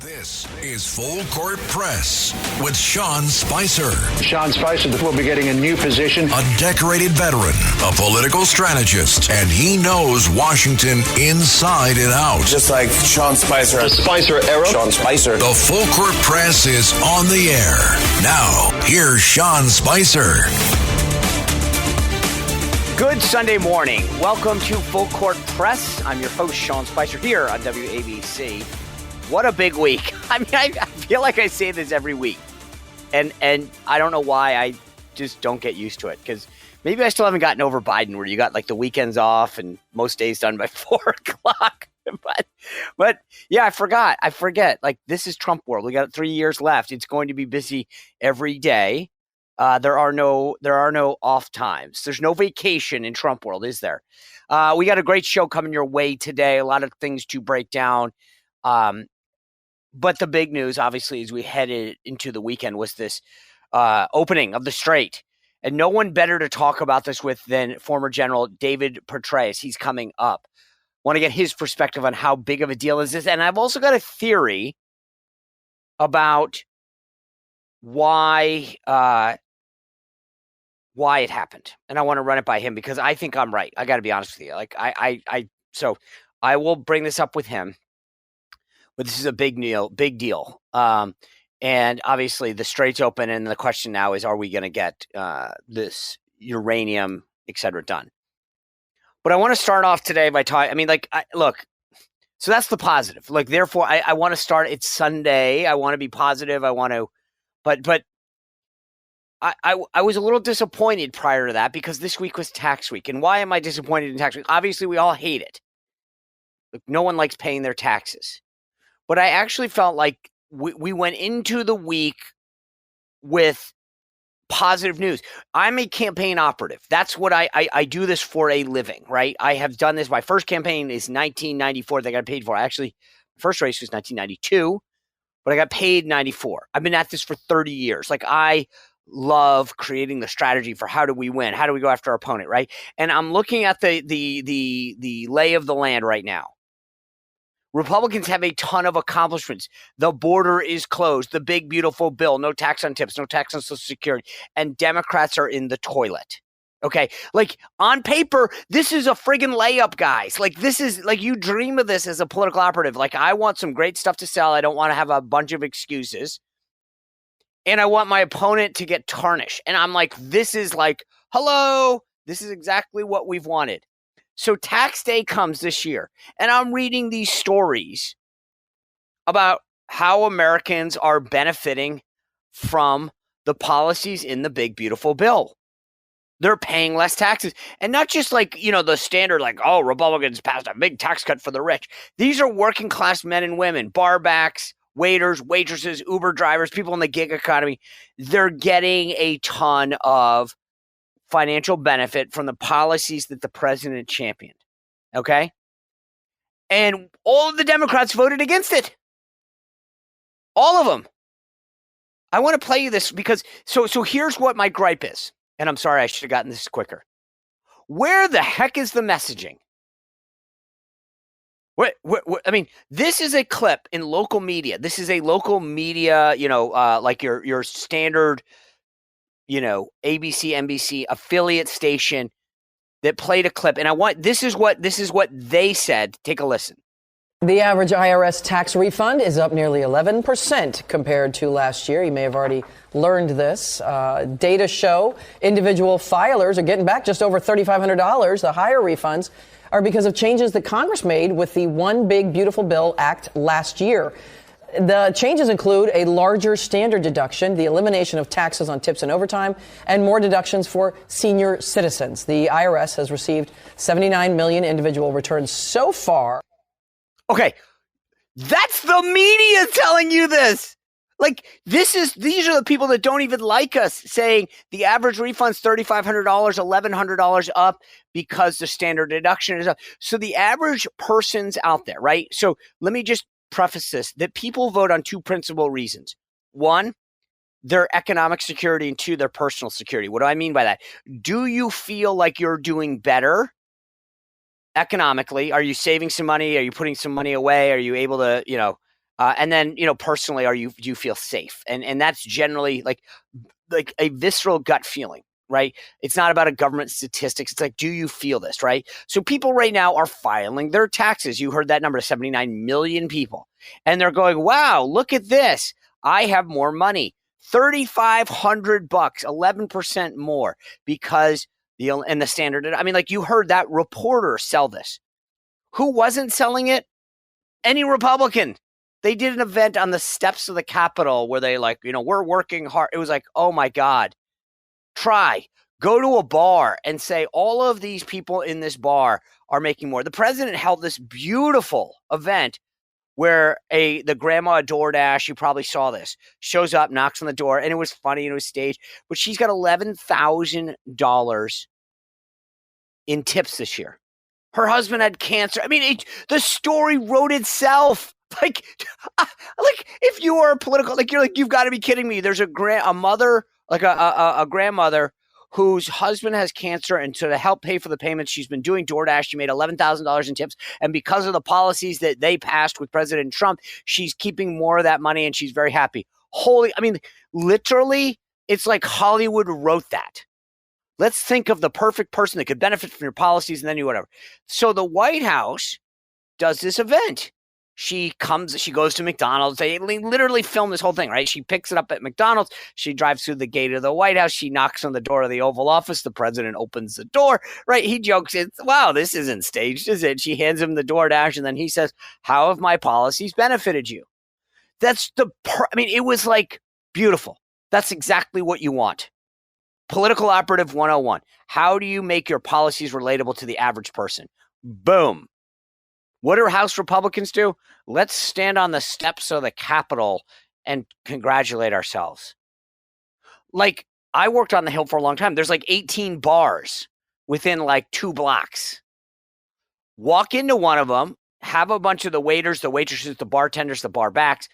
This is Full Court Press with Sean Spicer. Sean Spicer will be getting a new position. A decorated veteran, a political strategist, and he knows Washington inside and out. Just like Sean Spicer. The Spicer era. Sean Spicer. The Full Court Press is on the air. Now, here's Sean Spicer. Good Sunday morning. Welcome to Full Court Press. I'm your host, Sean Spicer, here on WABC. What a big week. I mean, I feel like I say this every week. And I don't know why. I just don't get used to it. Because maybe I still haven't gotten over Biden, where you got like the weekends off and most days done by 4 o'clock. But yeah, I forget. Like, this is Trump world. We got 3 years left. It's going to be busy every day. There are no off times. There's no vacation in Trump world, is there? We got a great show coming your way today. A lot of things to break down. But the big news, obviously, as we headed into the weekend, was this opening of the Strait. And no one better to talk about this with than former General David Petraeus. He's coming up. Want to get his perspective on how big of a deal is this. And I've also got a theory about why it happened. And I want to run it by him because I think I'm right. I got to be honest with you. Like so I will bring this up with him. But this is a big deal. And obviously the Strait's open, and the question now is, are we going to get this uranium, et cetera, done? But I want to start off today by talking. Look, so that's the positive. Like, therefore, I want to start. It's Sunday. I want to be positive. I want to, but I was a little disappointed prior to that because this week was tax week. And why am I disappointed in tax week? Obviously, we all hate it. Like, no one likes paying their taxes. But I actually felt like we went into the week with positive news. I'm a campaign operative. That's what I do this for a living, right? I have done this. My first campaign is 1994 that I got paid for. Actually, first race was 1992, but I got paid 94. I've been at this for 30 years. Like, I love creating the strategy for how do we win? How do we go after our opponent, right? And I'm looking at the lay of the land right now. Republicans have a ton of accomplishments. The border is closed. The big, beautiful bill. No tax on tips. No tax on Social Security. And Democrats are in the toilet. Okay? Like, on paper, this is a friggin' layup, guys. Like, this is, like, you dream of this as a political operative. Like, I want some great stuff to sell. I don't want to have a bunch of excuses. And I want my opponent to get tarnished. And I'm like, this is like, hello. This is exactly what we've wanted. So tax day comes this year, and I'm reading these stories about how Americans are benefiting from the policies in the big, beautiful bill. They're paying less taxes. And not just like, the standard, like, oh, Republicans passed a big tax cut for the rich. These are working class men and women, barbacks, waiters, waitresses, Uber drivers, people in the gig economy. They're getting a ton of financial benefit from the policies that the president championed. Okay? And all of the Democrats voted against it. All of them. I want to play you this because so here's what my gripe is. And I'm sorry, I should have gotten this quicker. Where the heck is the messaging? What, I mean, this is a clip in local media. This is a local media, like your standard ABC, NBC affiliate station that played a clip. And this is what they said. Take a listen. The average IRS tax refund is up nearly 11% compared to last year. You may have already learned this. Data show individual filers are getting back just over $3,500. The higher refunds are because of changes that Congress made with the One Big Beautiful Bill Act last year. The changes include a larger standard deduction, the elimination of taxes on tips and overtime, and more deductions for senior citizens. The IRS has received 79 million individual returns so far. Okay, that's the media telling you this. Like, these are the people that don't even like us saying the average refund's $3,500, $1,100 up because the standard deduction is up. So the average person's out there, right? So let me just preface this, that people vote on two principal reasons. One, their economic security, and two, their personal security. What do I mean by that? Do you feel like you're doing better economically? Are you saving some money? Are you putting some money away? Are you able to, And then, personally, do you feel safe? And that's generally like a visceral gut feeling, right? It's not about a government statistics. It's like, do you feel this, right? So people right now are filing their taxes. You heard that number, 79 million people. And they're going, wow, look at this. I have more money. $3,500, 11% more because the standard. I mean, like you heard that reporter sell this. Who wasn't selling it? Any Republican. They did an event on the steps of the Capitol where they we're working hard. It was like, oh my God, go to a bar and say all of these people in this bar are making more. The president held this beautiful event where the grandma at DoorDash, you probably saw this, shows up, knocks on the door, and it was funny, and it was staged, but she's got $11,000 in tips this year. Her husband had cancer. I mean, the story wrote itself. Like if you are political, you've got to be kidding me. There's a mother, a grandmother whose husband has cancer, and so to help pay for the payments, she's been doing DoorDash. She made $11,000 in tips, and because of the policies that they passed with President Trump, she's keeping more of that money, and she's very happy. Literally, it's like Hollywood wrote that. Let's think of the perfect person that could benefit from your policies, and then you whatever. So the White House does this event. She goes to McDonald's. They literally film this whole thing, right? She picks it up at McDonald's. She drives through the gate of the White House. She knocks on the door of the Oval Office. The president opens the door, right? He jokes, wow, this isn't staged, is it? She hands him the DoorDash, and then he says, how have my policies benefited you? It was like beautiful. That's exactly what you want. Political Operative 101. How do you make your policies relatable to the average person? Boom. What do House Republicans do? Let's stand on the steps of the Capitol and congratulate ourselves. Like, I worked on the Hill for a long time. There's 18 bars within 2 blocks. Walk into one of them, have a bunch of the waiters, the waitresses, the bartenders, the bar backs,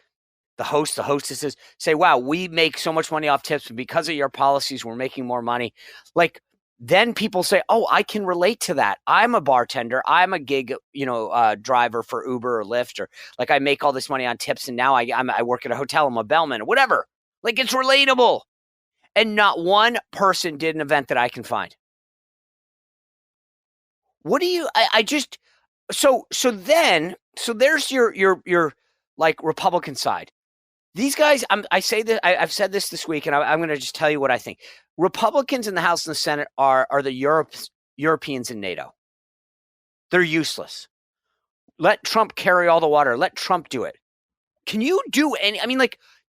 the hosts, the hostesses say, wow, we make so much money off tips, and because of your policies, we're making more money. Then people say, oh, I can relate to that. I'm a bartender. I'm a gig, driver for Uber or Lyft, or I make all this money on tips, and now I work at a hotel. I'm a bellman or whatever. It's relatable. And not one person did an event that I can find. What do you, so there's your Republican side. These guys, I say this, I've said this week, and I'm going to just tell you what I think. Republicans in the House and the Senate are the Europeans in NATO. They're useless. Let Trump carry all the water. Let Trump do it. Can you do any?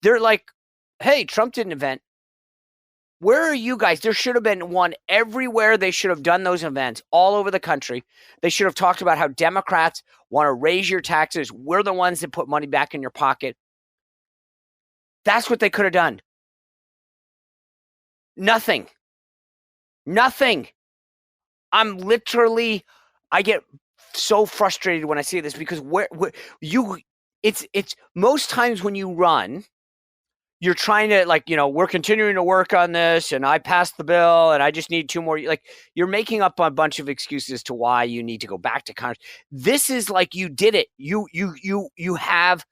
They're like, hey, Trump did an event. Where are you guys? There should have been one everywhere. They should have done those events all over the country. They should have talked about how Democrats want to raise your taxes. We're the ones that put money back in your pocket. That's what they could have done. Nothing. I get so frustrated when I see this, because it's most times when you run, you're trying to we're continuing to work on this, and I passed the bill, and I just need 2 more. You're making up a bunch of excuses to why you need to go back to Congress. This is you did it. You have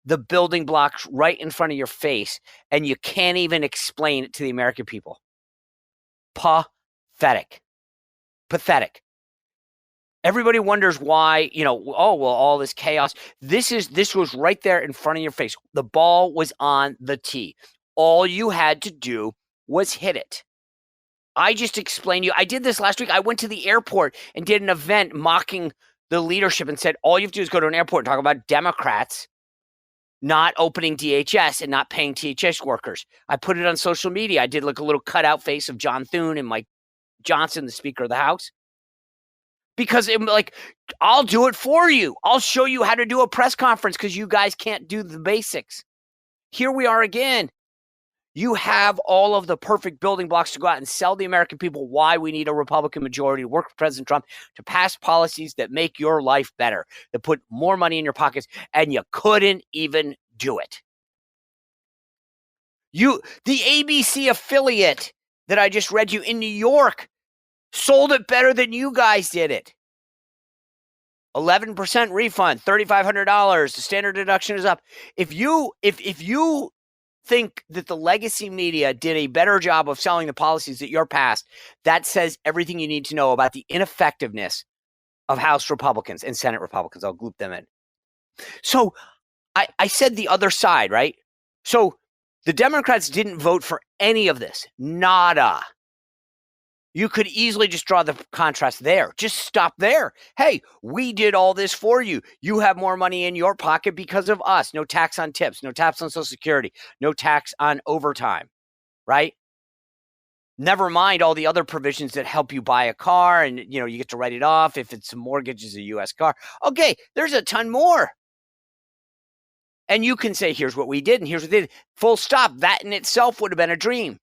the building blocks right in front of your face, and you can't even explain it to the American people. Pathetic. Everybody wonders why, all this chaos. This was right there in front of your face. The ball was on the tee. All you had to do was hit it. I just explained to you. I did this last week. I went to the airport and did an event mocking the leadership and said, all you have to do is go to an airport and talk about Democrats not opening DHS and not paying DHS workers. I put it on social media. I did a little cutout face of John Thune and Mike Johnson, the Speaker of the House. Because I'll do it for you. I'll show you how to do a press conference because you guys can't do the basics. Here we are again. You have all of the perfect building blocks to go out and sell the American people why we need a Republican majority to work with President Trump to pass policies that make your life better, that put more money in your pockets, and you couldn't even do it. The ABC affiliate that I just read you in New York sold it better than you guys did it. 11% refund, $3,500. The standard deduction is up. If you think that the legacy media did a better job of selling the policies that you're passed, that says everything you need to know about the ineffectiveness of House Republicans and Senate Republicans. I'll group them in. So I said the other side, right? So the Democrats didn't vote for any of this. Nada. You could easily just draw the contrast there. Just stop there. Hey, we did all this for you. You have more money in your pocket because of us. No tax on tips, no tax on Social Security, no tax on overtime, right? Never mind all the other provisions that help you buy a car and, you get to write it off if it's a mortgage is a U.S. car. Okay, there's a ton more. And you can say, here's what we did and here's what we did. Full stop. That in itself would have been a dream.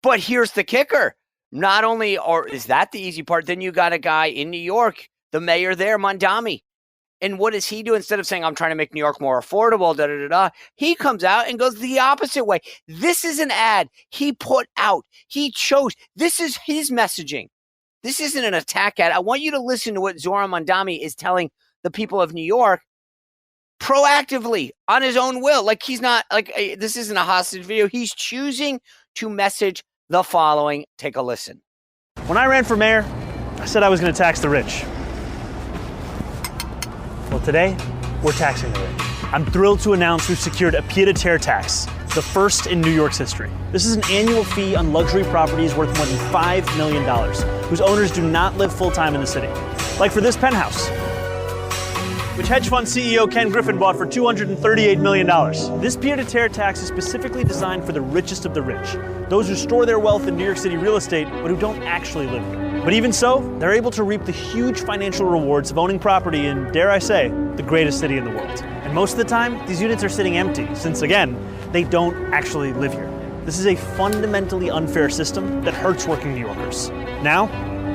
But here's the kicker. Not only is that the easy part, then you got a guy in New York, the mayor there, Mondami. And what does he do? Instead of saying, I'm trying to make New York more affordable, he comes out and goes the opposite way. This is an ad he put out. He chose. This is his messaging. This isn't an attack ad. I want you to listen to what Zoran Mondami is telling the people of New York proactively on his own will. Like he's not this isn't a hostage video. He's choosing to message the following. Take a listen. When I ran for mayor, I said I was going to tax the rich. Well, today, we're taxing the rich. I'm thrilled to announce we've secured a pied-à-terre tax, the first in New York's history. This is an annual fee on luxury properties worth more than $5 million, whose owners do not live full-time in the city. Like for this penthouse, which hedge fund CEO Ken Griffin bought for $238 million. This pied-à-terre tax is specifically designed for the richest of the rich, those who store their wealth in New York City real estate, but who don't actually live here. But even so, they're able to reap the huge financial rewards of owning property in, dare I say, the greatest city in the world. And most of the time, these units are sitting empty, since again, they don't actually live here. This is a fundamentally unfair system that hurts working New Yorkers. Now,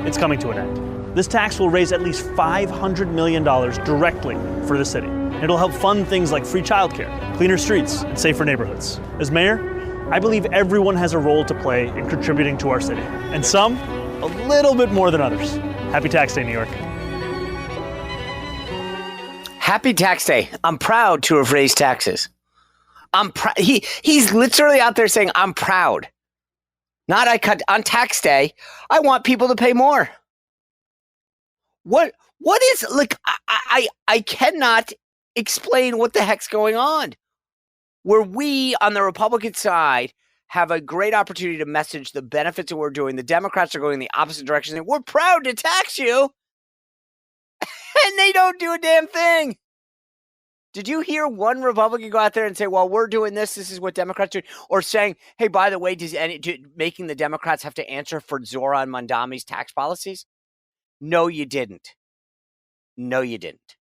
it's coming to an end. This tax will raise at least $500 million directly for the city. It'll help fund things like free childcare, cleaner streets, and safer neighborhoods. As mayor, I believe everyone has a role to play in contributing to our city, and some a little bit more than others. Happy Tax Day, New York. Happy Tax Day. I'm proud to have raised taxes. He's literally out there saying, I'm proud. Not on tax day, I want people to pay more. What is, like, I cannot explain what the heck's going on. Where we on the Republican side have a great opportunity to message the benefits of what we're doing. The Democrats are going in the opposite direction. We're proud to tax you. And they don't do a damn thing. Did you hear one Republican go out there and say, well, we're doing this. This is what Democrats do. Or saying, hey, by the way, making the Democrats have to answer for Zoran Mondami's tax policies? No, you didn't. No, you didn't.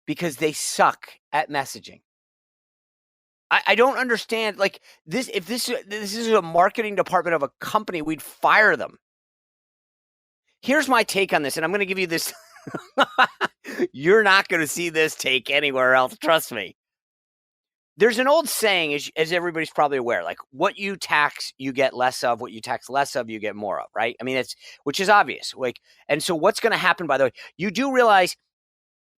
Because they suck at messaging. I don't understand. Like this, if this is a marketing department of a company, we'd fire them. Here's my take on this, and I'm going to give you this. You're not going to see this take anywhere else. Trust me. There's an old saying, as everybody's probably aware, like what you tax, you get less of. What you tax less of, you get more of, right? I mean, which is obvious. Like, and so what's going to happen, by the way, you do realize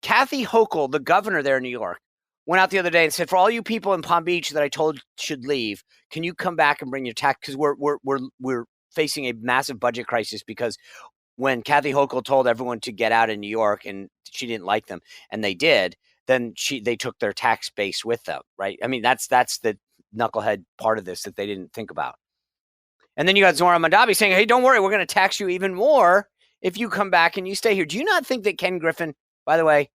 Kathy Hochul, the governor there in New York, went out the other day and said, for all you people in Palm Beach that I told should leave, can you come back and bring your tax? Because we're facing a massive budget crisis because when Kathy Hochul told everyone to get out in New York and she didn't like them, and they did, then they took their tax base with them, right? I mean, that's the knucklehead part of this that they didn't think about. And then you got Zoran Mondami saying, hey, don't worry, we're going to tax you even more if you come back and you stay here. Do you not think that Ken Griffin, by the way,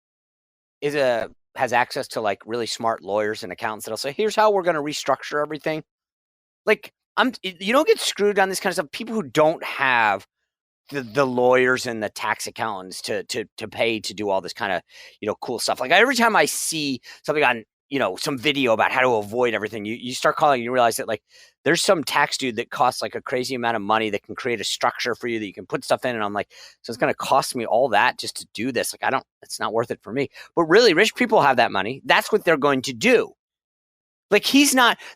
has access to like really smart lawyers and accountants that'll say, here's how we're going to restructure everything? Like, you don't get screwed on this kind of stuff. People who don't have the lawyers and the tax accountants to pay to do all this kind of, cool stuff. Like every time I see something on, some video about how to avoid everything, you start calling, you realize that like there's some tax dude that costs like a crazy amount of money that can create a structure for you that you can put stuff in. And I'm like, so it's going to cost me all that just to do this. Like, it's not worth it for me. But really rich people have that money. That's what they're going to do. Like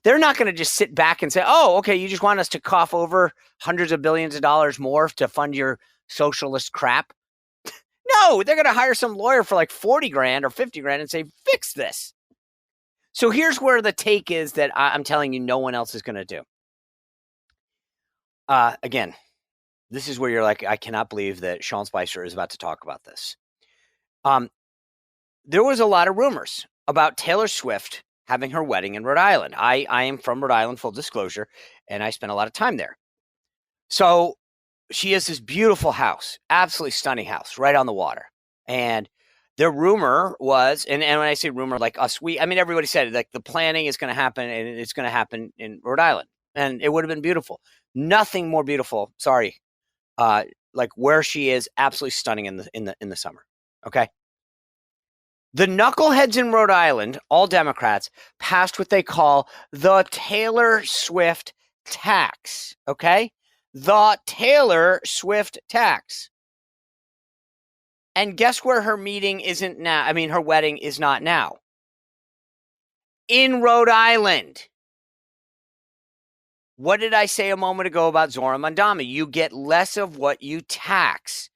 they're not going to just sit back and say, oh, okay, you just want us to cough over hundreds of billions of dollars more to fund your socialist crap. No, they're going to hire some lawyer for like 40 grand or 50 grand and say, fix this. So here's where the take is that I'm telling you no one else is going to do. Again, this is where you're like, I cannot believe that Sean Spicer is about to talk about this. There was a lot of rumors about Taylor Swift having her wedding in Rhode Island. I am from Rhode Island, full disclosure, and I spent a lot of time there. So she has this beautiful house, absolutely stunning house, right on the water. And the rumor was, and when I say rumor, like everybody said, like the planning is going to happen, and it's going to happen in Rhode Island. And it would have been beautiful. Nothing more beautiful, sorry, like where she is, absolutely stunning in the summer, okay? The knuckleheads in Rhode Island, all Democrats, passed what they call the Taylor Swift tax, okay? The Taylor Swift tax. And guess where her meeting isn't now? I mean, her wedding is not now. In Rhode Island. What did I say a moment ago about Zohran Mamdani? You get less of what you tax.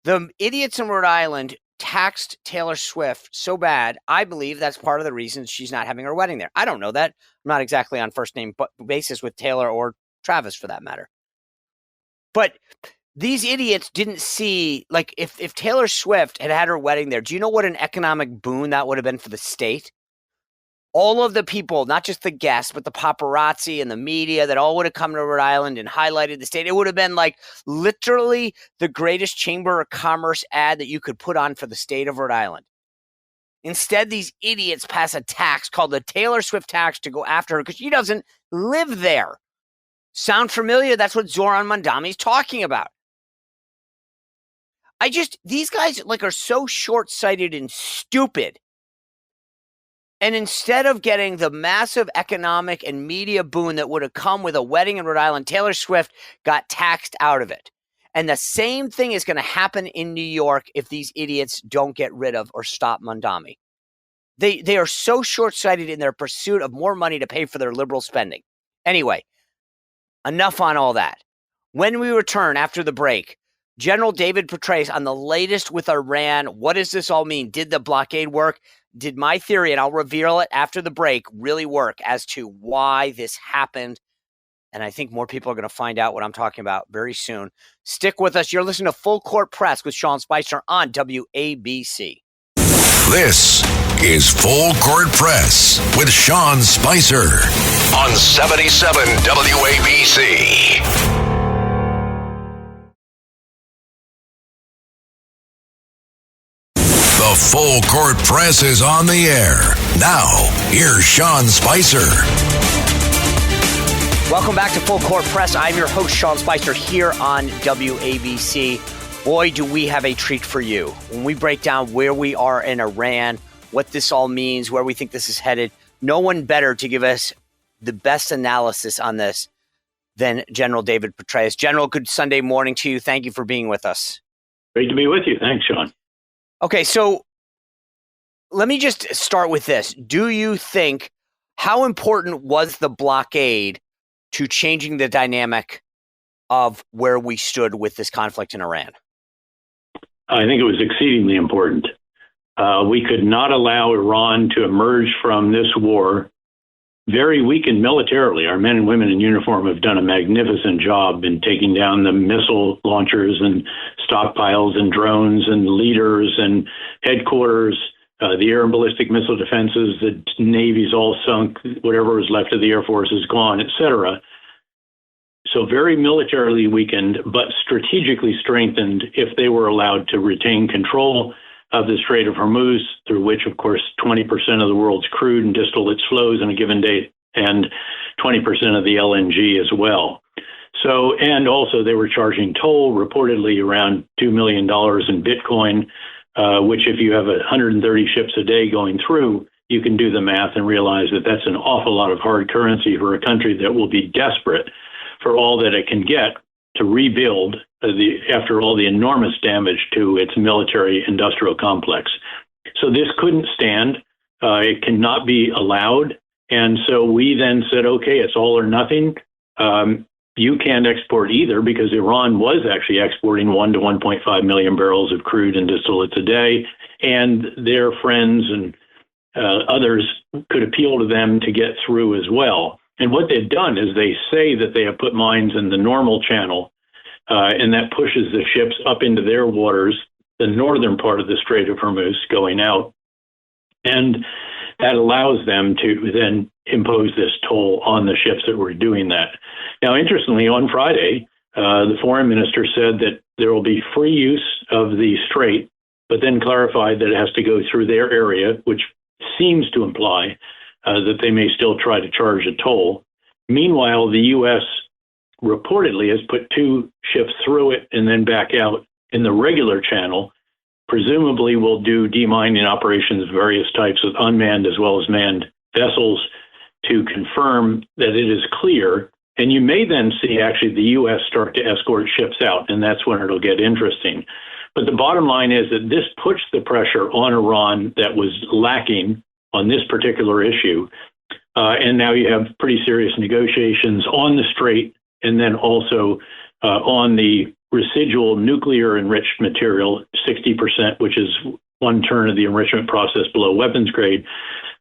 The idiots in Rhode Island taxed Taylor Swift so bad, I believe that's part of the reason she's not having her wedding there. I don't know that. I'm not exactly on first name basis with Taylor or Travis for that matter. But these idiots didn't see, like, if Taylor Swift had her wedding there, do you know what an economic boon that would have been for the state? All of the people, not just the guests, but the paparazzi and the media that all would have come to Rhode Island and highlighted the state. It would have been like literally the greatest Chamber of Commerce ad that you could put on for the state of Rhode Island. Instead, these idiots pass a tax called the Taylor Swift tax to go after her because she doesn't live there. Sound familiar? That's what Zohran Mamdani is talking about. These guys like are so short-sighted and stupid. And instead of getting the massive economic and media boon that would have come with a wedding in Rhode Island, Taylor Swift got taxed out of it. And the same thing is going to happen in New York if these idiots don't get rid of or stop Mamdani. They are so short-sighted in their pursuit of more money to pay for their liberal spending. Anyway, enough on all that. When we return after the break, General David Petraeus on the latest with Iran. What does this all mean? Did the blockade work? Did my theory, and I'll reveal it after the break, really work as to why this happened? And I think more people are going to find out what I'm talking about very soon. Stick with us. You're listening to Full Court Press with Sean Spicer on WABC. This is Full Court Press with Sean Spicer on 77 WABC. The Full Court Press is on the air. Now, here's Sean Spicer. Welcome back to Full Court Press. I'm your host, Sean Spicer, here on WABC. Boy, do we have a treat for you. When we break down where we are in Iran, what this all means, where we think this is headed, no one better to give us the best analysis on this than General David Petraeus. General, good Sunday morning to you. Thank you for being with us. Great to be with you. Thanks, Sean. Okay, so let me just start with this. Do you think, how important was the blockade to changing the dynamic of where we stood with this conflict in Iran? I think it was exceedingly important. We could not allow Iran to emerge from this war very weakened militarily. Our men and women in uniform have done a magnificent job in taking down the missile launchers and stockpiles and drones and leaders and headquarters, the air and ballistic missile defenses, the Navy's all sunk, whatever was left of the Air Force is gone, etc. So very militarily weakened, but strategically strengthened if they were allowed to retain control of the Strait of Hormuz, through which, of course, 20% of the world's crude and distillates flows on a given day, and 20% of the LNG as well. So, and also they were charging toll, reportedly around $2 million in Bitcoin, which if you have 130 ships a day going through, you can do the math and realize that that's an awful lot of hard currency for a country that will be desperate for all that it can get to rebuild after all the enormous damage to its military industrial complex. So this couldn't stand. It cannot be allowed. And so we then said, okay, it's all or nothing. you can't export either because Iran was actually exporting 1 to 1.5 million barrels of crude and distillates a day, and their friends and others could appeal to them to get through as well. And what they've done is they say that they have put mines in the normal channel, and that pushes the ships up into their waters, the northern part of the Strait of Hormuz going out. And that allows them to then impose this toll on the ships that were doing that. Now, interestingly, on Friday, the foreign minister said that there will be free use of the strait, but then clarified that it has to go through their area, which seems to imply that they may still try to charge a toll. Meanwhile, the U.S. reportedly has put 2 ships through it and then back out in the regular channel. Presumably will do demining operations of various types of unmanned as well as manned vessels to confirm that it is clear. And you may then see actually the U.S. start to escort ships out, and that's when it'll get interesting. But the bottom line is that this puts the pressure on Iran that was lacking on this particular issue. And now you have pretty serious negotiations on the strait and then also on the residual nuclear enriched material, 60%, which is 1 turn of the enrichment process below weapons grade,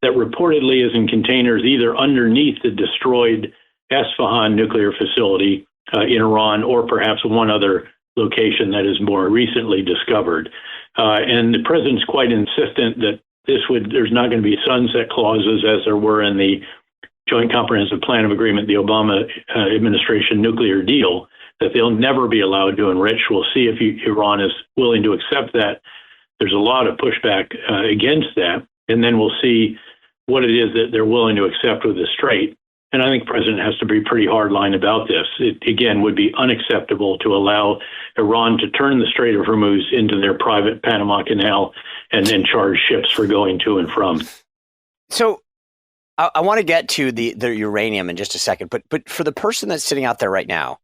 that reportedly is in containers either underneath the destroyed Esfahan nuclear facility in Iran or perhaps one other location that is more recently discovered. And the president's quite insistent that there's not going to be sunset clauses as there were in the Joint Comprehensive Plan of Agreement, the Obama administration nuclear deal, that they'll never be allowed to enrich. We'll see if Iran is willing to accept that. There's a lot of pushback against that. And then we'll see what it is that they're willing to accept with the strait. And I think the president has to be pretty hardline about this. It, again, would be unacceptable to allow Iran to turn the Strait of Hormuz into their private Panama Canal and then charge ships for going to and from. So I want to get to the uranium in just a second. But for the person that's sitting out there right now,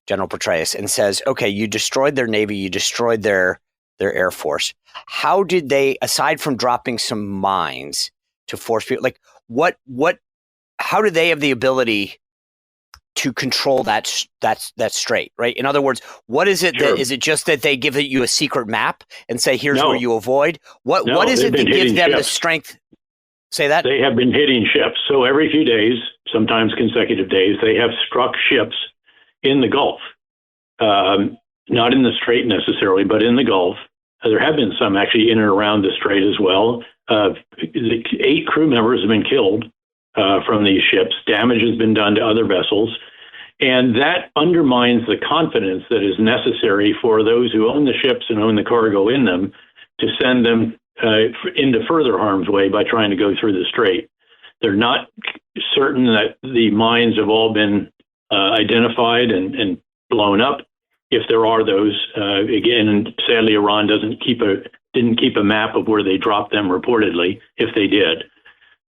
General Petraeus, and says, okay, you destroyed their Navy, you destroyed their Air Force. How did they, aside from dropping some mines to force people, like how do they have the ability to control that strait, right? In other words, what is it? Sure. Is it just that they give you a secret map and say, here's where you avoid? What is it that gives them the strength? Say that? They have been hitting ships. So every few days, sometimes consecutive days, they have struck ships in the Gulf, not in the Strait necessarily, but in the Gulf. There have been some actually in and around the Strait as well. 8 crew members have been killed from these ships. Damage has been done to other vessels. And that undermines the confidence that is necessary for those who own the ships and own the cargo in them to send them into further harm's way by trying to go through the Strait. They're not certain that the mines have all been identified and blown up. If there are those, again, and sadly, Iran didn't keep a map of where they dropped them reportedly, if they did.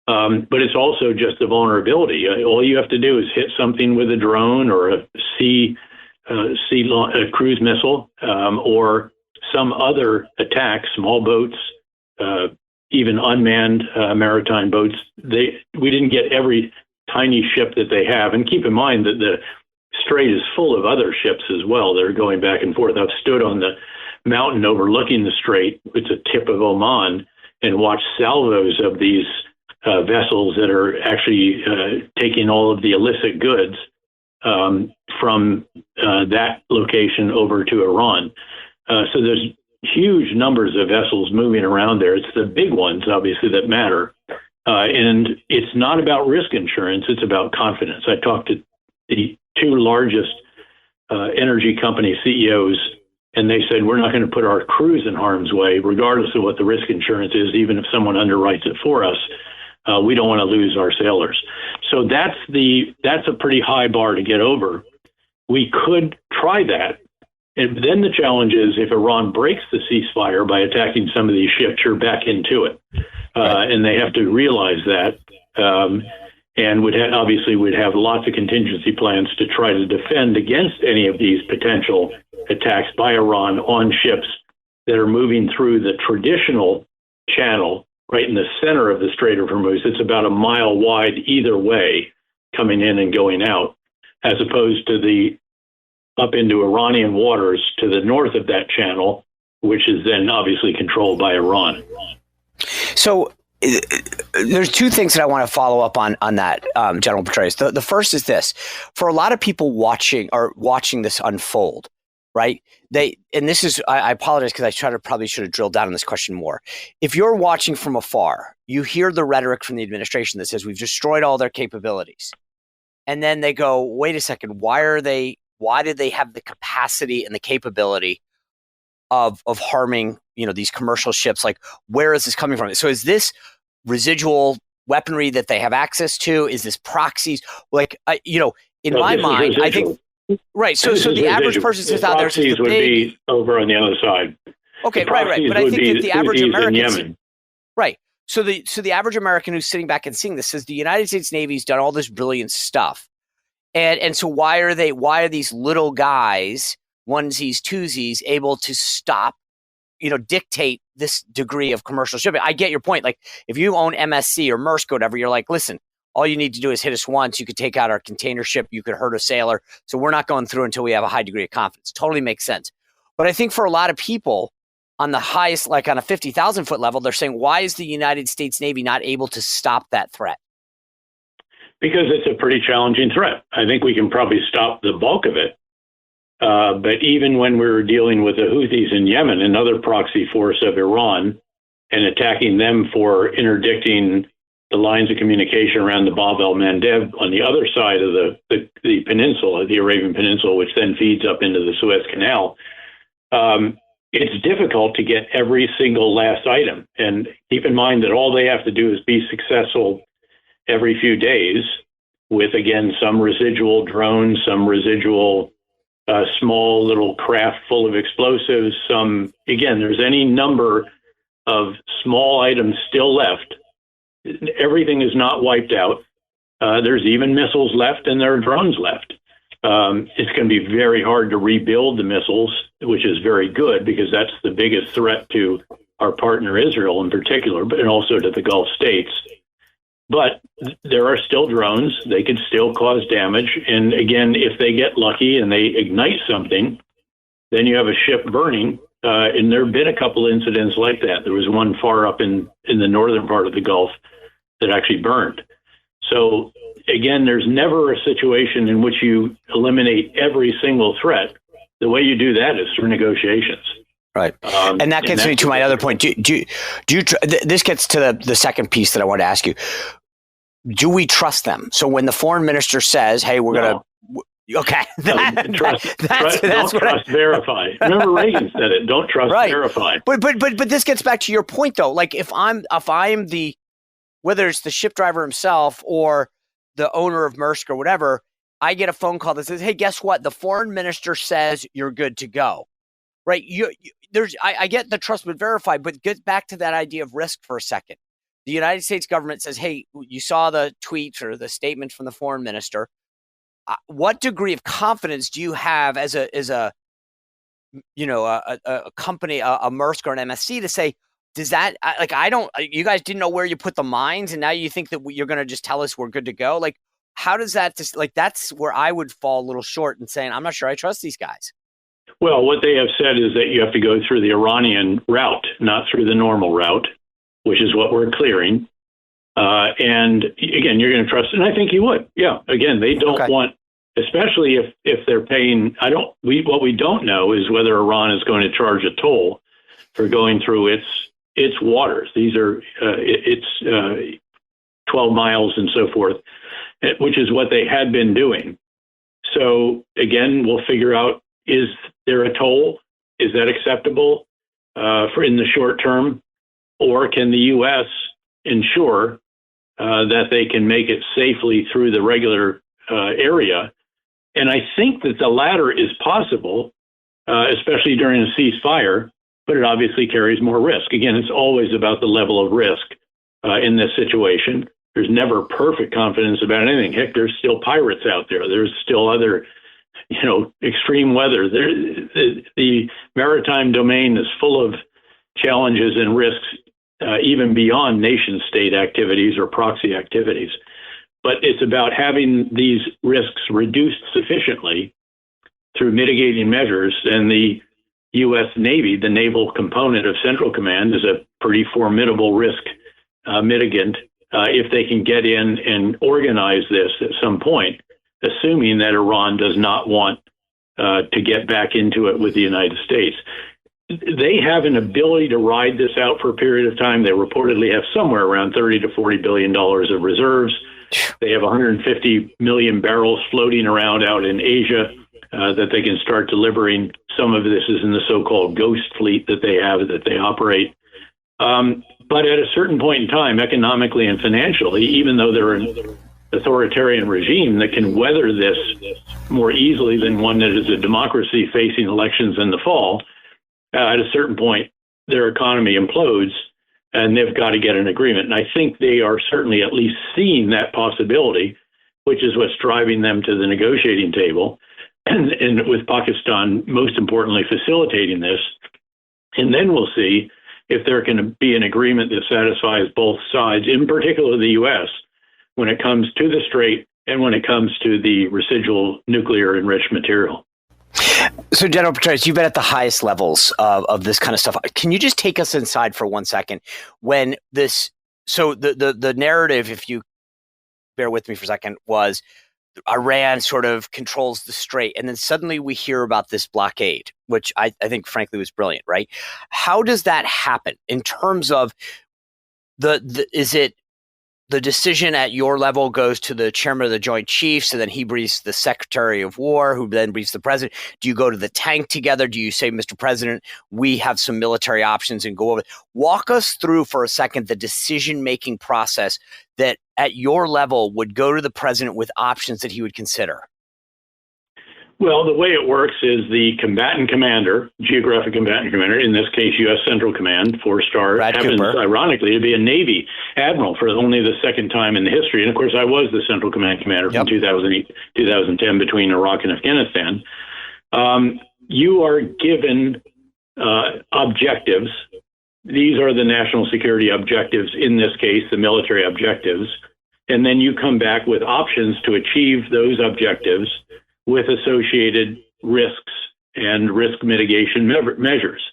But it's also just the vulnerability. All you have to do is hit something with a drone or a cruise missile or some other attack, small boats, even unmanned maritime boats. We didn't get every tiny ship that they have. And keep in mind that the Strait is full of other ships as well. They're going back and forth. I've stood on the mountain overlooking the Strait. It's a tip of Oman, and watched salvos of these vessels that are actually taking all of the illicit goods from that location over to Iran. So there's huge numbers of vessels moving around there. It's the big ones, obviously, that matter. And it's not about risk insurance. It's about confidence. I talked to the 2 largest energy company CEOs, and they said, we're not going to put our crews in harm's way, regardless of what the risk insurance is, even if someone underwrites it for us. We don't want to lose our sailors. So that's a pretty high bar to get over. We could try that. And then the challenge is if Iran breaks the ceasefire by attacking some of these ships, you're back into it. And they have to realize that. And obviously would have lots of contingency plans to try to defend against any of these potential attacks by Iran on ships that are moving through the traditional channel right in the center of the Strait of Hormuz. It's about a mile wide either way, coming in and going out. as opposed to the up into Iranian waters to the north of that channel, which is then obviously controlled by Iran. So there's two things that I want to follow up on that, General Petraeus. The first is this: for a lot of people watching this unfold, right? I apologize because probably should have drilled down on this question more. If you're watching from afar, you hear the rhetoric from the administration that says we've destroyed all their capabilities, and then they go, wait a second, why did they have the capacity and the capability of harming, these commercial ships? Like, where is this coming from? So is this residual weaponry that they have access to? Is this proxies? Like, in my mind, I think, right. So the average person sits out there. Proxies would be over on the other side. Okay, right. But I think that the average American, right. So the average American who's sitting back and seeing this says the United States Navy's done all this brilliant stuff. And so why are these little guys, onesies, twosies, able to stop, dictate this degree of commercial shipping? I get your point. Like, if you own MSC or Maersk or whatever, you're like, listen, all you need to do is hit us once. You could take out our container ship. You could hurt a sailor. So we're not going through until we have a high degree of confidence. Totally makes sense. But I think for a lot of people on the highest, like on a 50,000 foot level, they're saying, why is the United States Navy not able to stop that threat? Because it's a pretty challenging threat. I think we can probably stop the bulk of it. But even when we were dealing with the Houthis in Yemen, another proxy force of Iran, and attacking them for interdicting the lines of communication around the Bab el-Mandeb on the other side of the peninsula, the Arabian Peninsula, which then feeds up into the Suez Canal, it's difficult to get every single last item. And keep in mind that all they have to do is be successful every few days with, again, some residual drones, some residual small little craft full of explosives. There's any number of small items still left. Everything is not wiped out. There's even missiles left and there are drones left. It's going to be very hard to rebuild the missiles, which is very good because that's the biggest threat to our partner Israel in particular, but also to the Gulf states. But there are still drones. They can still cause damage. And again, if they get lucky and they ignite something, then you have a ship burning. And there have been a couple incidents like that. There was one far up in the northern part of the Gulf that actually burned. So again, there's never a situation in which you eliminate every single threat. The way you do that is through negotiations. Right. And that gets me to my other point. This gets to the second piece that I want to ask you. Do we trust them? So when the foreign minister says, hey, we're going to, okay. Don't trust, verify. Remember Reagan said it, don't trust, verify. But this gets back to your point though. Like if I'm the, whether it's the ship driver himself or the owner of Maersk or whatever, I get a phone call that says, hey, guess what? The foreign minister says you're good to go. Right. I get the trust but verify, but get back to that idea of risk for a second. The United States government says, hey, you saw the tweet or the statement from the foreign minister. What degree of confidence do you have as a company, a Maersk or an MSC to say, does that you guys didn't know where you put the mines and now you think that you're going to just tell us we're good to go? Like, how does that that's where I would fall a little short in saying, I'm not sure I trust these guys. Well, what they have said is that you have to go through the Iranian route, not through the normal route, which is what we're clearing. And again, you're going to trust, and I think you would. Yeah. Again, they don't want, especially if they're paying. What we don't know is whether Iran is going to charge a toll for going through its waters. These are it's 12 miles and so forth, which is what they had been doing. So again, we'll figure out, is there a toll? Is that acceptable for in the short term? Or can the U.S. ensure that they can make it safely through the regular area? And I think that the latter is possible, especially during a ceasefire, but it obviously carries more risk. Again, it's always about the level of risk in this situation. There's never perfect confidence about anything. Heck, there's still pirates out there. There's still other extreme weather. The maritime domain is full of challenges and risks, even beyond nation state activities or proxy activities. but it's about having these risks reduced sufficiently through mitigating measures. And the U.S. Navy, the naval component of Central Command, is a pretty formidable risk mitigant if they can get in and organize this at some point, assuming that Iran does not want to get back into it with the United States. They have an ability to ride this out for a period of time. They reportedly have somewhere around $30 to $40 billion of reserves. They have 150 million barrels floating around out in Asia that they can start delivering. Some of this is in the so-called ghost fleet that they have, that they operate. But at a certain point in time, economically and financially, even though they're an authoritarian regime that can weather this more easily than one that is a democracy facing elections in the fall, at a certain point, their economy implodes and they've got to get an agreement. And I think they are certainly at least seeing that possibility, which is what's driving them to the negotiating table. And with Pakistan, most importantly, facilitating this. And then we'll see if there can be an agreement that satisfies both sides, in particular the U.S., when it comes to the Strait and when it comes to the residual nuclear enriched material. So, General Petraeus, you've been at the highest levels of this kind of stuff. Can you just take us inside for 1 second? When this, so the narrative, if you bear with me for a second, was Iran sort of controls the Strait, and then suddenly we hear about this blockade, which I think, frankly, was brilliant, right? How does that happen in terms of is it the decision at your level goes to the chairman of the Joint Chiefs, and then he briefs the Secretary of War, who then briefs the president? Do you go to the tank together? Do you say, Mr. President, we have some military options, and go over? Walk us through for a second the decision-making process that at your level would go to the president with options that he would consider. Well, the way it works is the combatant commander, geographic combatant commander, in this case, U.S. Central Command, 4-star, happens, ironically, to be a Navy admiral for only the second time in the history. And of course, I was the Central Command commander from 2008, 2010 between Iraq and Afghanistan. You are given objectives. These are the national security objectives, in this case, the military objectives. And then you come back with options to achieve those objectives with associated risks and risk mitigation measures.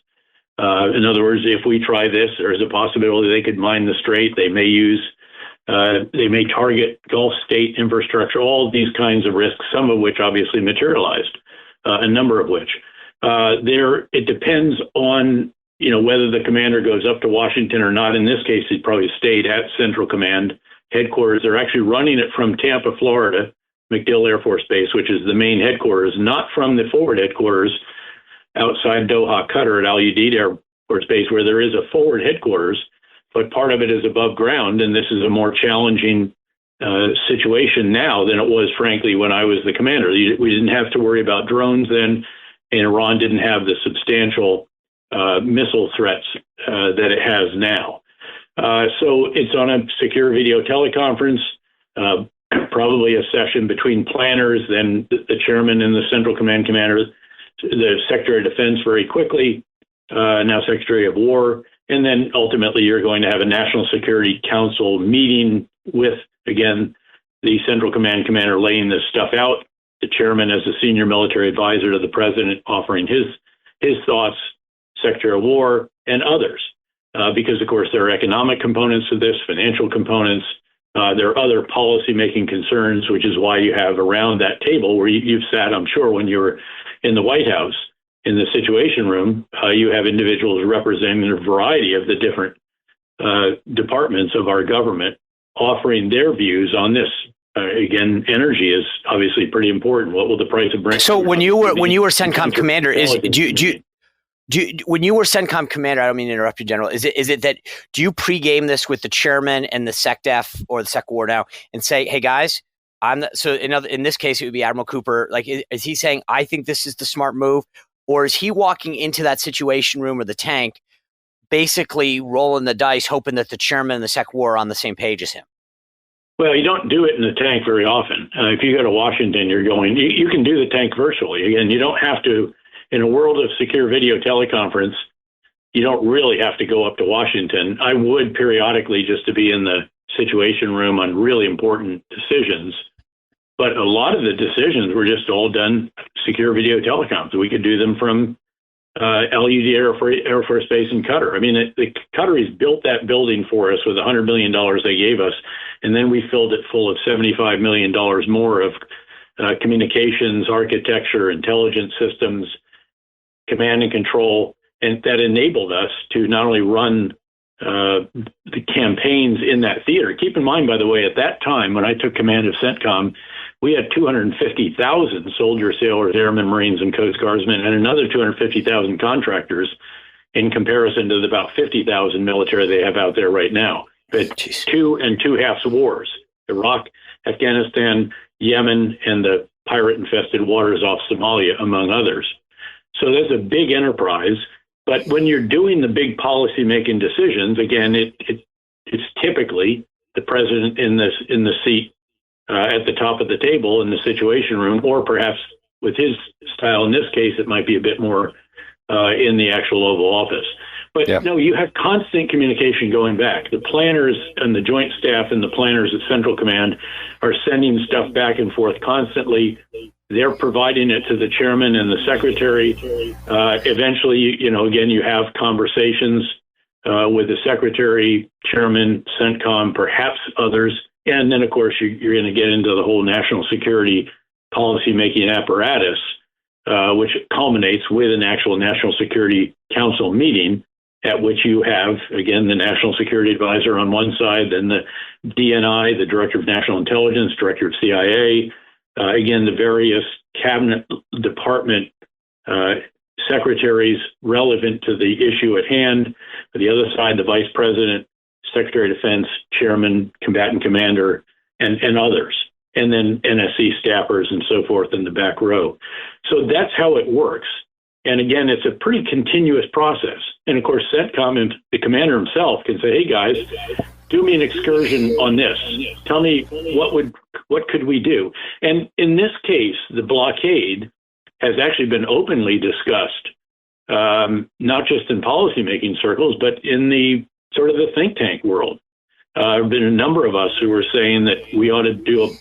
In other words, if we try this, there's a possibility they could mine the Strait. They may target Gulf state infrastructure, all of these kinds of risks, some of which obviously materialized, a number of which. It depends on whether the commander goes up to Washington or not. In this case, he probably stayed at Central Command headquarters. They're actually running it from Tampa, Florida, MacDill Air Force Base, which is the main headquarters, not from the forward headquarters outside Doha, Qatar at Al Udeid Air Force Base, where there is a forward headquarters, but part of it is above ground. And this is a more challenging situation now than it was, frankly, when I was the commander. We didn't have to worry about drones then, and Iran didn't have the substantial missile threats that it has now. So it's on a secure video teleconference, probably a session between planners, then the chairman and the Central Command commander, the Secretary of Defense very quickly, now Secretary of War, and then ultimately you're going to have a National Security Council meeting with, again, the Central Command commander laying this stuff out, the chairman as a senior military advisor to the president offering his thoughts, Secretary of War, and others. Because, of course, there are economic components to this, financial components. There are other policy-making concerns, which is why you have around that table where you've sat, I'm sure, when you were in the White House, in the Situation Room, you have individuals representing a variety of the different departments of our government offering their views on this. Again, energy is obviously pretty important. What will the price of Brent? So when you were CENTCOM commander, when you were CENTCOM commander, I don't mean to interrupt you, General. Is it that do you pregame this with the chairman and the SecDef or the Sec War now and say, hey guys, in this case it would be Admiral Cooper. Like, is he saying I think this is the smart move, or is he walking into that Situation Room or the tank, basically rolling the dice, hoping that the chairman and the Sec War are on the same page as him? Well, you don't do it in the tank very often. If you go to Washington, you can do the tank virtually. Again, you don't have to. In a world of secure video teleconference, you don't really have to go up to Washington. I would periodically, just to be in the Situation Room on really important decisions. But a lot of the decisions were just all done secure video telecoms. We could do them from LUD Air Force Base in Qatar. I mean, the Qataris built that building for us with $100 million they gave us, and then we filled it full of $75 million more of communications, architecture, intelligence systems, command and control, and that enabled us to not only run the campaigns in that theater. Keep in mind, by the way, at that time, when I took command of CENTCOM, we had 250,000 soldiers, sailors, airmen, Marines, and Coast Guardsmen, and another 250,000 contractors in comparison to the about 50,000 military they have out there right now. But two and two halves wars, Iraq, Afghanistan, Yemen, and the pirate-infested waters off Somalia, among others. So that's a big enterprise. But when you're doing the big policy-making decisions, again, it's typically the president in the seat at the top of the table in the Situation Room, or perhaps with his style in this case, it might be a bit more in the actual Oval Office. But no, you have constant communication going back. The planners and the Joint Staff and the planners at Central Command are sending stuff back and forth constantly. They're providing it to the chairman and the secretary. Eventually, again, you have conversations with the secretary, chairman, CENTCOM, perhaps others. And then, of course, you're going to get into the whole national security policy-making apparatus, which culminates with an actual National Security Council meeting at which you have, again, the National Security Advisor on one side, then the DNI, the Director of National Intelligence, Director of CIA, again, the various cabinet department secretaries relevant to the issue at hand. For the other side, the Vice President, Secretary of Defense, Chairman, Combatant Commander, and others. And then NSC staffers and so forth in the back row. So that's how it works. And again, it's a pretty continuous process. And of course, CENTCOM and the commander himself can say, hey guys, do me an excursion on this. Tell me what could we do? And in this case, the blockade has actually been openly discussed, not just in policymaking circles, but in the sort of the think tank world. There have been a number of us who are saying that we ought to do,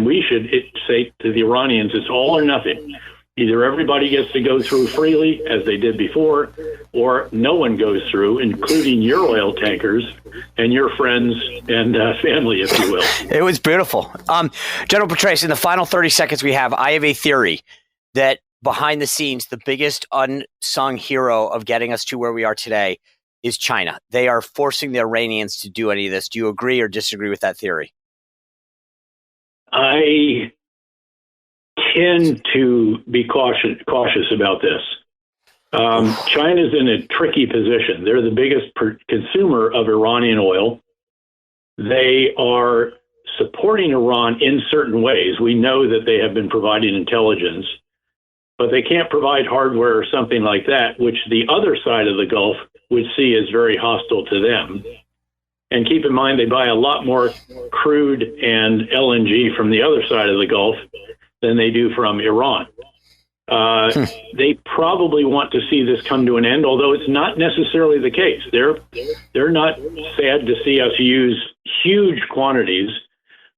we should say to the Iranians, it's all or nothing. Either everybody gets to go through freely, as they did before, or no one goes through, including your oil tankers and your friends and family, if you will. It was beautiful. General Petraeus, in the final 30 seconds we have, I have a theory that behind the scenes, the biggest unsung hero of getting us to where we are today is China. They are forcing the Iranians to do any of this. Do you agree or disagree with that theory? I tend to be cautious about this. China's in a tricky position. They're the biggest consumer of Iranian oil. They are supporting Iran in certain ways. We know that they have been providing intelligence, but they can't provide hardware or something like that, which the other side of the Gulf would see as very hostile to them. And keep in mind, they buy a lot more crude and LNG from the other side of the Gulf than they do from Iran. They probably want to see this come to an end, although it's not necessarily the case. They're not sad to see us use huge quantities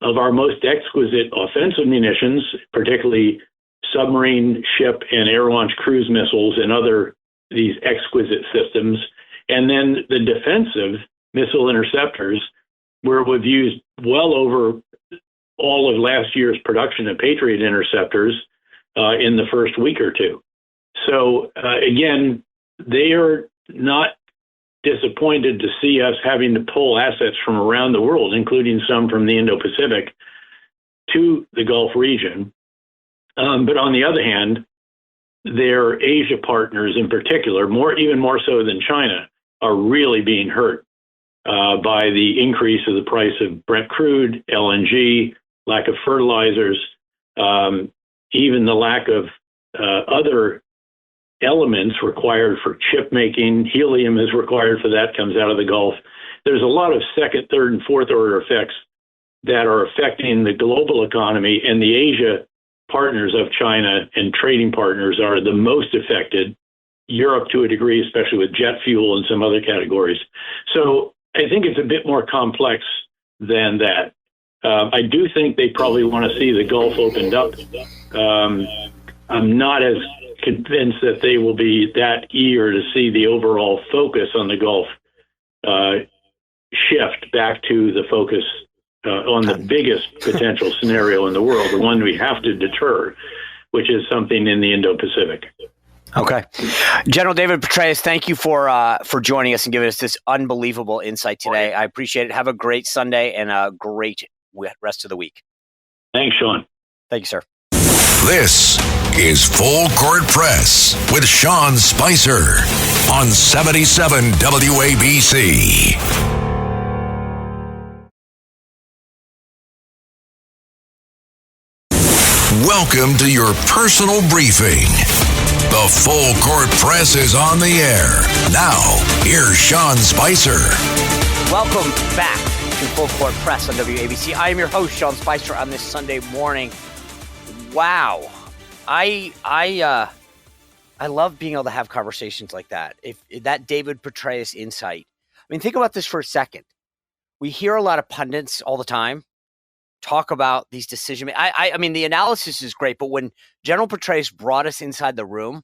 of our most exquisite offensive munitions, particularly submarine, ship, and air-launched cruise missiles and these exquisite systems. And then the defensive missile interceptors, where we've used well over all of last year's production of Patriot interceptors in the first week or two. So again, they are not disappointed to see us having to pull assets from around the world, including some from the Indo-Pacific, to the Gulf region. But on the other hand, their Asia partners in particular, even more so than China, are really being hurt by the increase of the price of Brent crude, LNG, lack of fertilizers, even the lack of other elements required for chip making. Helium is required for that, comes out of the Gulf. There's a lot of second, third, and fourth order effects that are affecting the global economy, and the Asia partners of China and trading partners are the most affected. Europe to a degree, especially with jet fuel and some other categories. So I think it's a bit more complex than that. I do think they probably want to see the Gulf opened up. I'm not as convinced that they will be that eager to see the overall focus on the Gulf shift back to the focus on the biggest potential scenario in the world, the one we have to deter, which is something in the Indo-Pacific. Okay. General David Petraeus, thank you for joining us and giving us this unbelievable insight today. I appreciate it. Have a great Sunday and a great rest of the week. Thanks, Sean. Thank you, sir. This is Full Court Press with Sean Spicer on 77 WABC. Welcome to your personal briefing. The Full Court Press is on the air. Now, here's Sean Spicer. Welcome back to Full Court Press on WABC. I am your host, Sean Spicer, on this Sunday morning. Wow. I love being able to have conversations like that. If that David Petraeus insight. I mean, think about this for a second. We hear a lot of pundits all the time talk about these decisions. I mean, the analysis is great, but when General Petraeus brought us inside the room,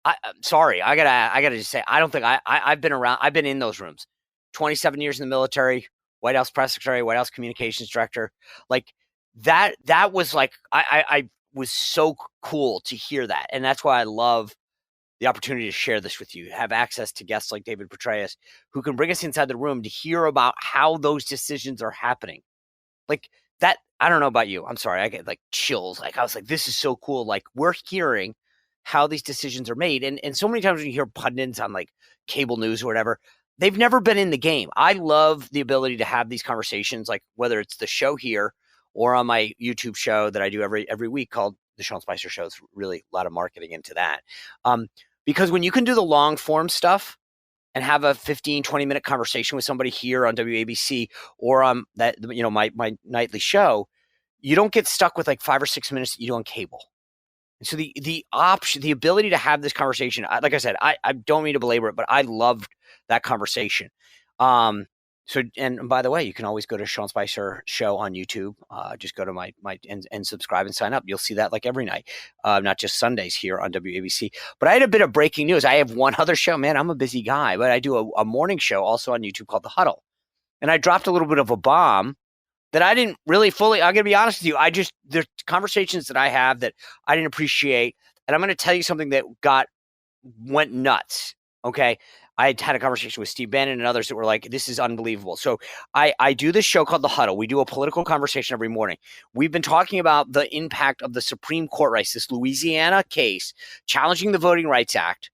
I'm sorry, I gotta just say, I don't think I've been around. I've been in those rooms. 27 years in the military, White House press secretary, White House communications director. Like that was like I was so cool to hear that, and that's why I love the opportunity to share this with you. Have access to guests like David Petraeus, who can bring us inside the room to hear about how those decisions are happening. Like that, I don't know about you. I'm sorry, I get like chills. Like I was like, this is so cool. Like we're hearing how these decisions are made. And so many times when you hear pundits on like cable news or whatever, they've never been in the game. I love the ability to have these conversations, like whether it's the show here or on my YouTube show that I do every week called The Sean Spicer Show. It's really a lot of marketing into that. Because when you can do the long form stuff and have a 15, 20-minute conversation with somebody here on WABC or on that, my nightly show, you don't get stuck with like 5 or 6 minutes that you do on cable. And so the ability to have this conversation, like I said, I don't mean to belabor it, but I loved that conversation. And by the way, you can always go to Sean Spicer Show on YouTube. Just go to my and subscribe and sign up. You'll see that like every night, not just Sundays here on WABC. But I had a bit of breaking news. I have one other show. Man, I'm a busy guy, but I do a morning show also on YouTube called The Huddle. And I dropped a little bit of a bomb that I didn't really fully, I'm going to be honest with you. There's conversations that I have that I didn't appreciate. And I'm going to tell you something that went nuts. Okay. I had a conversation with Steve Bannon and others that were like, this is unbelievable. So I do this show called The Huddle. We do a political conversation every morning. We've been talking about the impact of the Supreme Court race, this Louisiana case challenging the Voting Rights Act,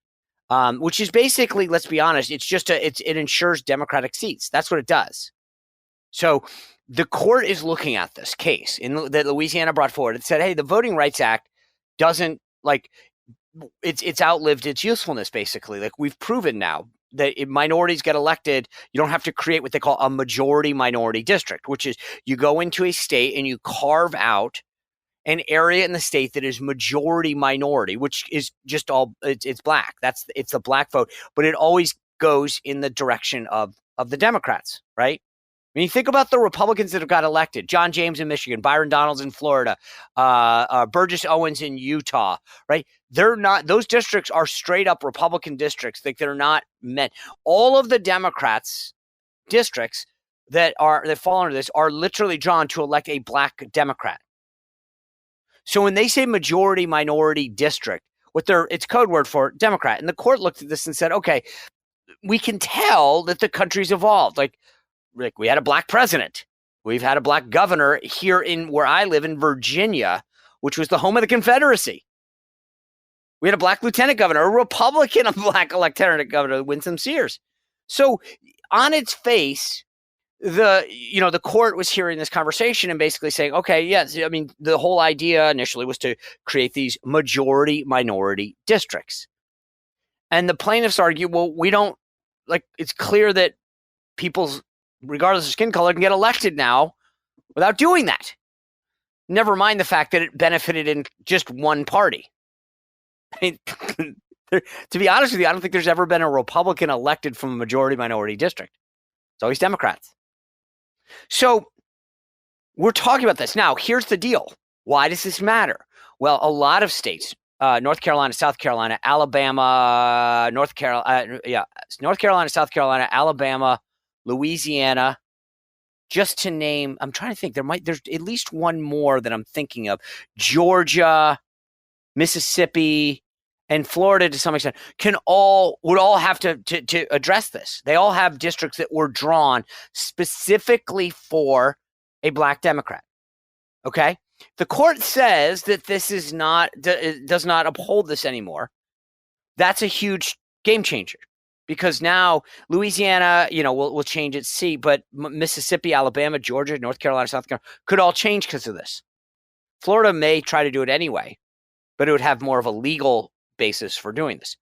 which is basically, let's be honest, it ensures Democratic seats. That's what it does. So the court is looking at this case that Louisiana brought forward. It said, hey, the Voting Rights Act doesn't it's outlived its usefulness, basically. Like we've proven now that if minorities get elected, you don't have to create what they call a majority minority district, which is you go into a state and you carve out an area in the state that is majority minority, which is just it's black. It's the black vote, but it always goes in the direction of the Democrats, right? When you think about the Republicans that have got elected, John James in Michigan, Byron Donalds in Florida, Burgess Owens in Utah, right? Those districts are straight up Republican districts. Like they're not meant. All of the Democrats districts that fall under this are literally drawn to elect a black Democrat. So when they say majority minority district, it's code word for Democrat. And the court looked at this and said, okay, we can tell that the country's evolved. Like we had a black president. We've had a black governor here where I live in Virginia, which was the home of the Confederacy. We had a black lieutenant governor, a Republican, a black lieutenant governor, Winsome Sears. So on its face, the court was hearing this conversation and basically saying, okay, yes, I mean, the whole idea initially was to create these majority minority districts. And the plaintiffs argue, well, we don't, it's clear that people's, regardless of skin color, can get elected now without doing that. Never mind the fact that it benefited in just one party. I mean, to be honest with you, I don't think there's ever been a Republican elected from a majority minority district. It's always Democrats. So we're talking about this. Now, here's the deal. Why does this matter? Well, a lot of states, North Carolina, South Carolina, Alabama, North Carolina, South Carolina, Alabama, Louisiana, just to name, I'm trying to think, there's at least one more that I'm thinking of. Georgia, Mississippi, and Florida to some extent would all have to address this. They all have districts that were drawn specifically for a black Democrat. Okay? The court says that this does not uphold this anymore. That's a huge game changer because now Louisiana, will change its seat, but Mississippi, Alabama, Georgia, North Carolina, South Carolina could all change because of this. Florida may try to do it anyway, but it would have more of a legal basis for doing this.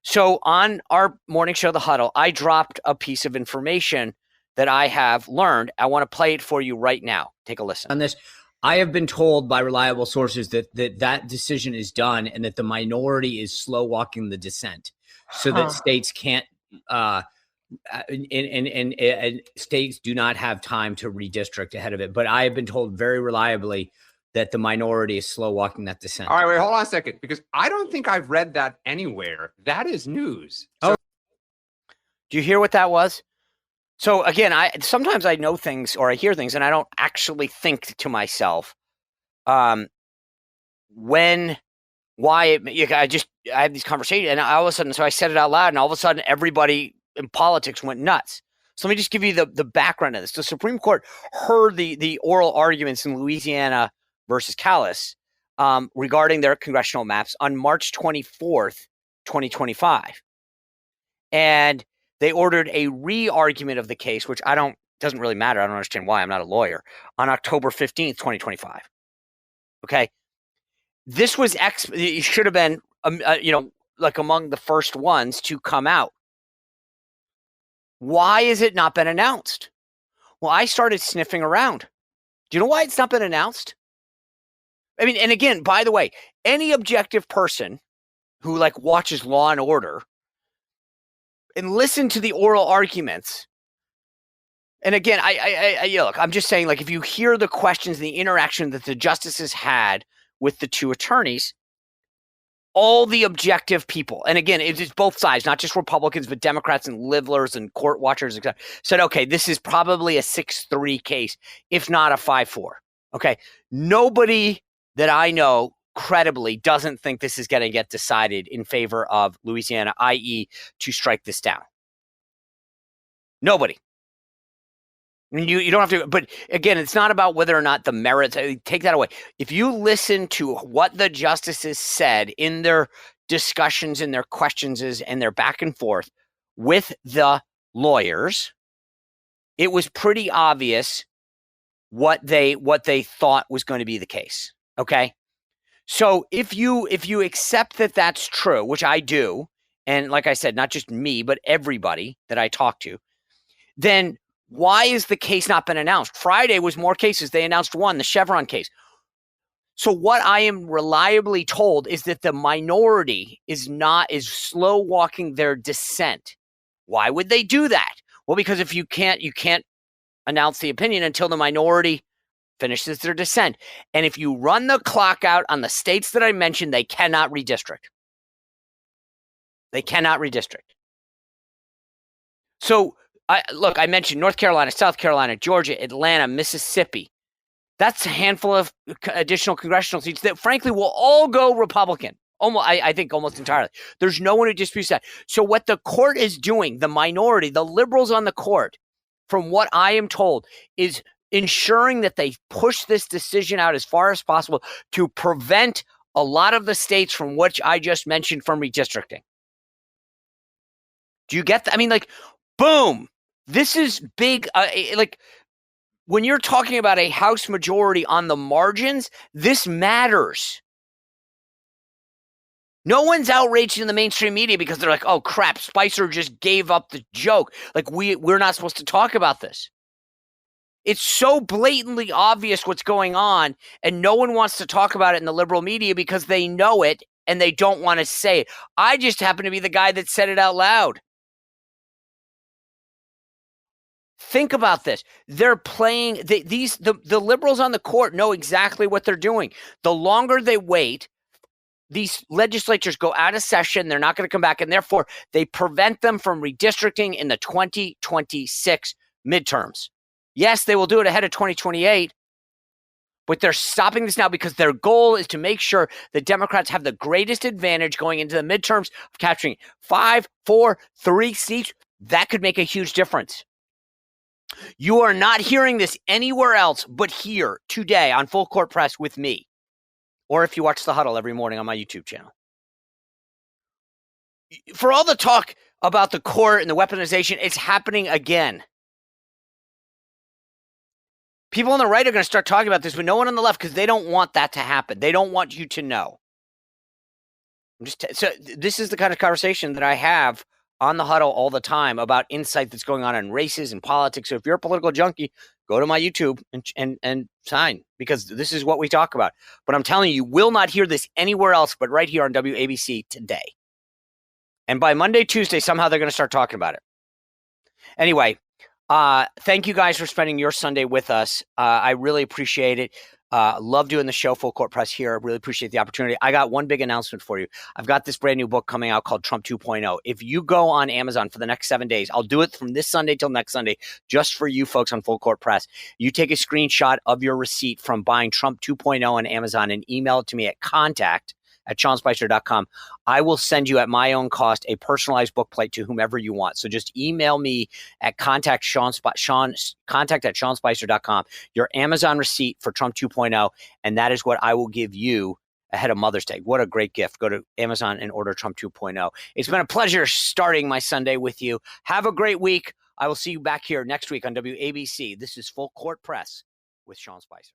So on our morning show, The Huddle, I dropped a piece of information that I have learned. I want to play it for you right now. Take a listen. On this, I have been told by reliable sources that decision is done and that the minority is slow walking the dissent so that states can't and states do not have time to redistrict ahead of it. But I have been told very reliably that the minority is slow walking that dissent. All right, wait, hold on a second, because I don't think I've read that anywhere. That is news. So- Do you hear what that was? So again, sometimes I know things or I hear things and I don't actually think to myself, I have these conversations and all of a sudden, so I said it out loud and all of a sudden everybody in politics went nuts. So let me just give you the background of this. The Supreme Court heard the oral arguments in Louisiana versus Callis regarding their congressional maps on March 24th, 2025. And they ordered a re-argument of the case, which doesn't really matter. I don't understand why. I'm not a lawyer. On October 15th, 2025. Okay. This was, it should have been, like among the first ones to come out. Why has it not been announced? Well, I started sniffing around. Do you know why it's not been announced? I mean, and again, by the way, any objective person who watches Law and Order and listen to the oral arguments. And again, look, I'm just saying, if you hear the questions, the interaction that the justices had with the two attorneys, all the objective people, and again, it's both sides, not just Republicans, but Democrats and libelers and court watchers, etc., said, okay, this is probably a 6-3 case, if not a 5-4. Okay. Nobody that I know credibly doesn't think this is going to get decided in favor of Louisiana, i.e. to strike this down. Nobody. I mean, you don't have to, but again, it's not about whether or not the merits, take that away. If you listen to what the justices said in their discussions and their questions and their back and forth with the lawyers, it was pretty obvious what they thought was going to be the case. Okay. So if you accept that that's true, which I do, and like I said, not just me, but everybody that I talk to, then why is the case not been announced? Friday was more cases. They announced one, the Chevron case. So what I am reliably told is that the minority is slow walking their dissent. Why would they do that? Well, because if you can't announce the opinion until the minority finishes their dissent. And if you run the clock out on the states that I mentioned, they cannot redistrict. They cannot redistrict. So, I mentioned North Carolina, South Carolina, Georgia, Atlanta, Mississippi. That's a handful of additional congressional seats that, frankly, will all go Republican. I think almost entirely. There's no one who disputes that. So what the court is doing, the minority, the liberals on the court, from what I am told, is ensuring that they push this decision out as far as possible to prevent a lot of the states from which I just mentioned from redistricting. Do you get that? I mean, boom. This is big. When you're talking about a House majority on the margins, this matters. No one's outraged in the mainstream media because they're like, oh, crap, Spicer just gave up the joke. We're not supposed to talk about this. It's so blatantly obvious what's going on, and no one wants to talk about it in the liberal media because they know it and they don't want to say it. I just happen to be the guy that said it out loud. Think about this. They're playing the liberals on the court know exactly what they're doing. The longer they wait, these legislatures go out of session. They're not going to come back, and therefore they prevent them from redistricting in the 2026 midterms. Yes, they will do it ahead of 2028, but they're stopping this now because their goal is to make sure the Democrats have the greatest advantage going into the midterms of capturing 5, 4, 3 seats. That could make a huge difference. You are not hearing this anywhere else but here today on Full Court Press with me, or if you watch The Huddle every morning on my YouTube channel. For all the talk about the court and the weaponization, it's happening again. People on the right are going to start talking about this, but no one on the left, because they don't want that to happen. They don't want you to know. So this is the kind of conversation that I have on The Huddle all the time about insight that's going on in races and politics. So if you're a political junkie, go to my YouTube and sign, because this is what we talk about. But I'm telling you, you will not hear this anywhere else but right here on WABC today. And by Monday, Tuesday, somehow they're going to start talking about it. Anyway, thank you guys for spending your Sunday with us. I really appreciate it. Love doing the show, Full Court Press here. I really appreciate the opportunity. I got one big announcement for you. I've got this brand new book coming out called Trump 2.0. If you go on Amazon for the next 7 days, I'll do it from this Sunday till next Sunday, just for you folks on Full Court Press. You take a screenshot of your receipt from buying Trump 2.0 on Amazon and email it to me at contact@SeanSpicer.com. I will send you at my own cost a personalized book plate to whomever you want. So just email me at contact@SeanSpicer.com, your Amazon receipt for Trump 2.0, and that is what I will give you ahead of Mother's Day. What a great gift. Go to Amazon and order Trump 2.0. It's been a pleasure starting my Sunday with you. Have a great week. I will see you back here next week on WABC. This is Full Court Press with Sean Spicer.